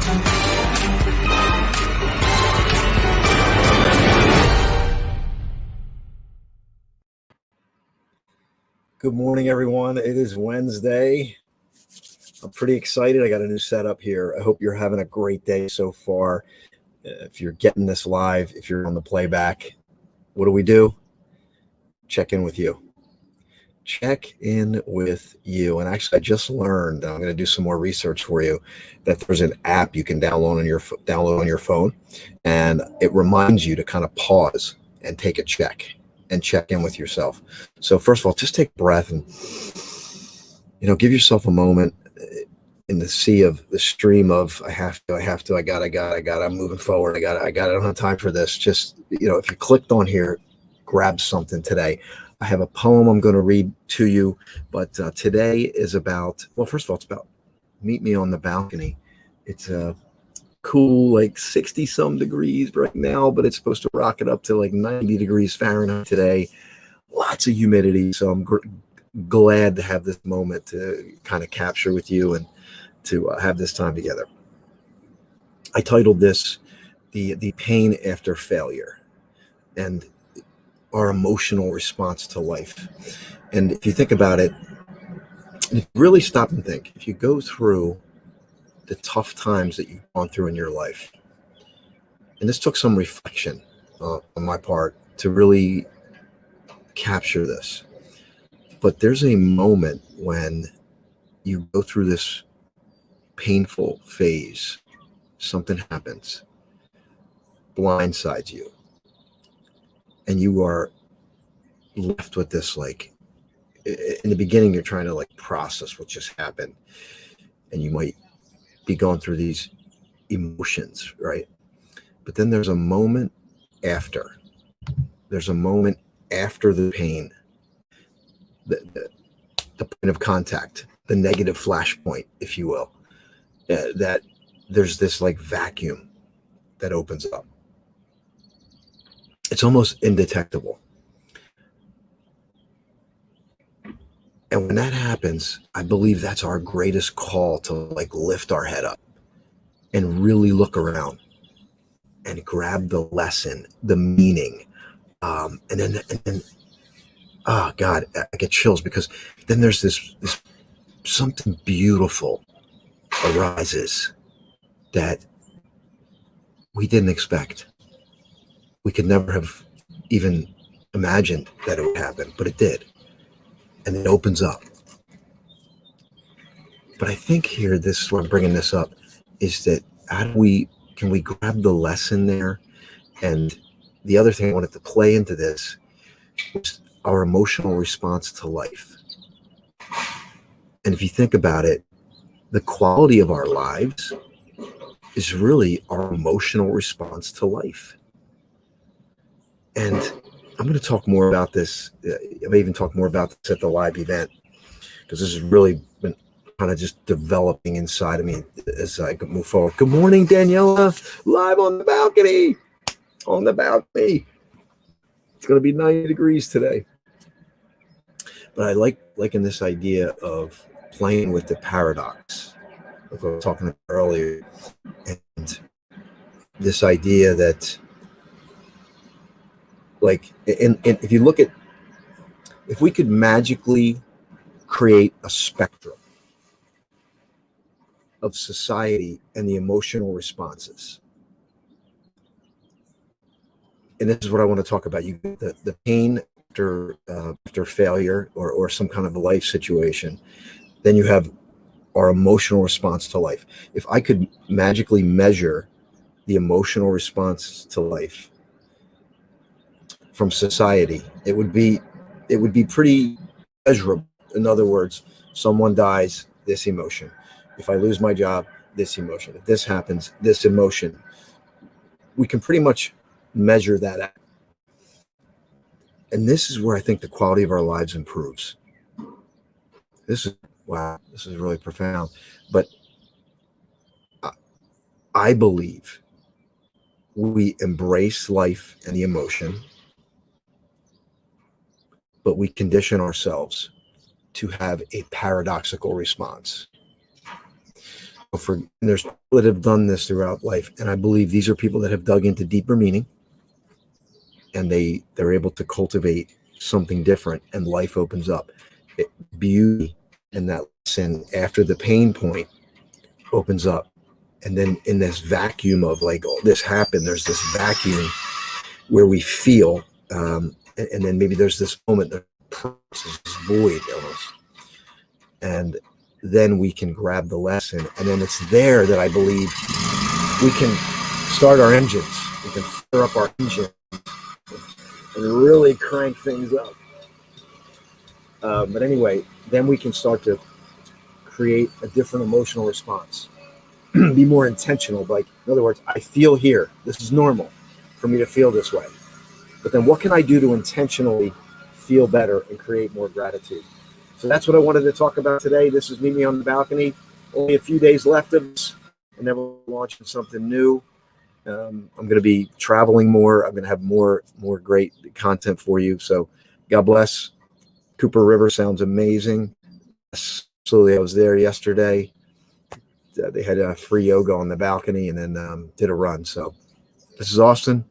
Good morning, everyone. It is Wednesday. I'm pretty excited. I got a new setup here. I hope you're having a great day so far. If you're getting this live, if you're on the playback, what do? Check in with you. Check in with you. And actually, I just learned, I'm going to do some more research for you, that there's an app you can download on your phone, and it reminds you to kind of pause and take a check and check in with yourself. So first of all, just take a breath and, give yourself a moment in the stream of I got, I'm moving forward. I don't have time for this. Just, if you clicked on here, grab something today. I have a poem I'm going to read to you, but today is about, well, first of all, it's about meet me on the balcony. It's a cool, like 60 some degrees right now, but it's supposed to rocket up to like 90 degrees Fahrenheit today. Lots of humidity. So I'm glad to have this moment to kind of capture with you and to have this time together. I titled this the pain after failure and our emotional response to life. And if you think about it, if you really stop and think, if you go through the tough times that you've gone through in your life, and this took some reflection on my part to really capture this, but there's a moment when you go through this painful phase, something happens, blindsides you, and you are left with this, like, in the beginning, you're trying to like process what just happened, and you might be going through these emotions, right? But then there's a moment after. There's a moment after the pain, the point of contact, the negative flashpoint, if you will, that there's this like vacuum that opens up. It's almost indetectable. And when that happens, I believe that's our greatest call to like lift our head up and really look around and grab the lesson, the meaning. And then, oh God, I get chills, because then there's this something beautiful arises that we didn't expect. We could never have even imagined that it would happen, but it did. And it opens up. But I think here, this is why I'm bringing this up, is that can we grab the lesson there? And the other thing I wanted to play into this was our emotional response to life. And if you think about it, the quality of our lives is really our emotional response to life. And I'm going to talk more about this. I may even talk more about this at the live event, because this has really been kind of just developing inside of me as I move forward. Good morning, Daniela, live on the balcony. On the balcony. It's going to be 90 degrees today. But I like in this idea of playing with the paradox, like we were talking about earlier, and this idea that, like, and if you look at, if we could magically create a spectrum of society and the emotional responses, and this is what I want to talk about. You the pain after failure or some kind of a life situation. Then you have our emotional response to life. If I could magically measure the emotional response to life from society, it would be pretty measurable. In other words, someone dies, this emotion. If I lose my job, this emotion. If this happens, this emotion. We can pretty much measure that out. And this is where I think the quality of our lives improves. This is really profound. But I believe we embrace life and the emotion, but we condition ourselves to have a paradoxical response. There's people that have done this throughout life, and I believe these are people that have dug into deeper meaning, and they're able to cultivate something different, and life opens up. Beauty in that lesson after the pain point opens up, and then in this vacuum of like, oh, this happened, there's this vacuum where we feel, and then maybe there's this moment of this void almost, and then we can grab the lesson, and then it's there that I believe we can start our engines. We can fire up our engine and really crank things up. But anyway, then we can start to create a different emotional response. Be more intentional. Like, in other words, I feel here. This is normal for me to feel this way. But then what can I do to intentionally feel better and create more gratitude? So that's what I wanted to talk about today. This is Meet Me on the Balcony. Only a few days left of this, and then we're launching something new. I'm going to be traveling more. I'm going to have more great content for you. So God bless. Cooper River sounds amazing. Absolutely. I was there yesterday. They had a free yoga on the balcony, and then did a run. So this is Austin.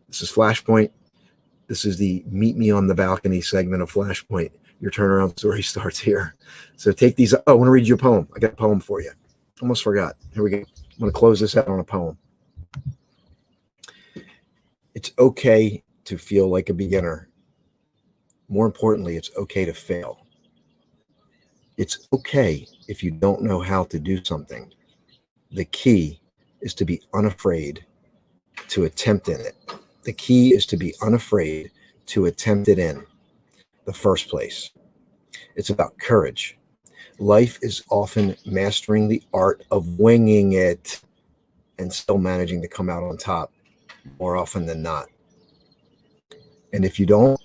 This is Flashpoint. This is the Meet Me on the Balcony segment of Flashpoint. Your turnaround story starts here. So take these. Oh, I want to read you a poem. I got a poem for you. Almost forgot. Here we go. I'm going to close this out on a poem. It's okay to feel like a beginner. More importantly, it's okay to fail. It's okay if you don't know how to do something. The key is to be unafraid to attempt in it. The key is to be unafraid to attempt it in the first place. It's about courage. Life is often mastering the art of winging it and still managing to come out on top more often than not. And if you don't,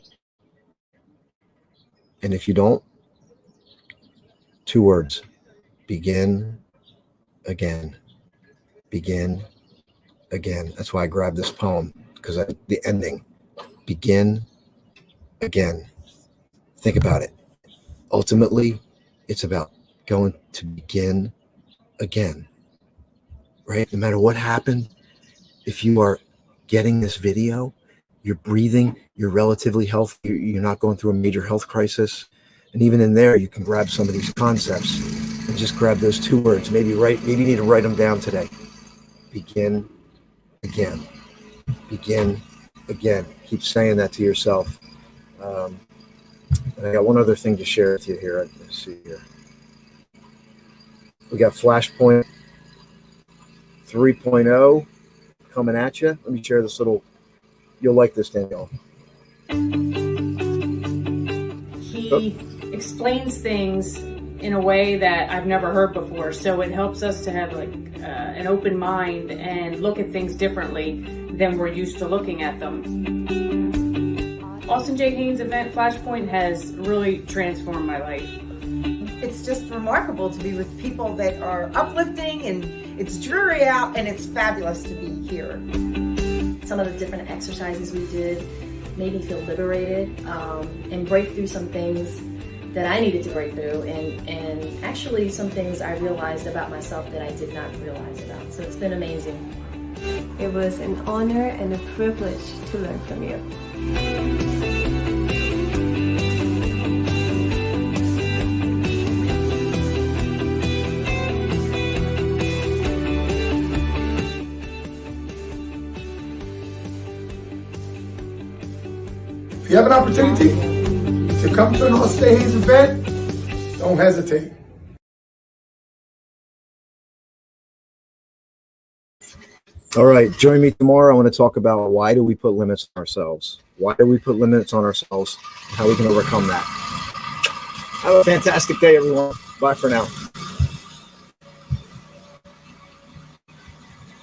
2 words: begin again. Begin again. That's why I grabbed this poem, because the ending, begin again. Think about it. Ultimately, it's about going to begin again, right? No matter what happened, if you are getting this video, you're breathing, you're relatively healthy, you're not going through a major health crisis. And even in there, you can grab some of these concepts and just grab those 2 words. Maybe you need to write them down today. Begin again. Begin again. Keep saying that to yourself. And I got one other thing to share with you here. Let's see here. We got Flashpoint 3.0 coming at you. Let me share this little. You'll like this, Danielle. He explains things in a way that I've never heard before, so it helps us to have an open mind and look at things differently than we're used to looking at them. Austin J. Haynes event Flashpoint has really transformed my life. It's just remarkable to be with people that are uplifting, and it's dreary out, and it's fabulous to be here. Some of the different exercises we did made me feel liberated and break through some things that I needed to break through, and actually some things I realized about myself that I did not realize about. So it's been amazing. It was an honor and a privilege to learn from you. If you have an opportunity to come to an Austin Haynes event, don't hesitate. All right, join me tomorrow. I want to talk about why do we put limits on ourselves? Why do we put limits on ourselves? And how we can overcome that. Have a fantastic day, everyone. Bye for now.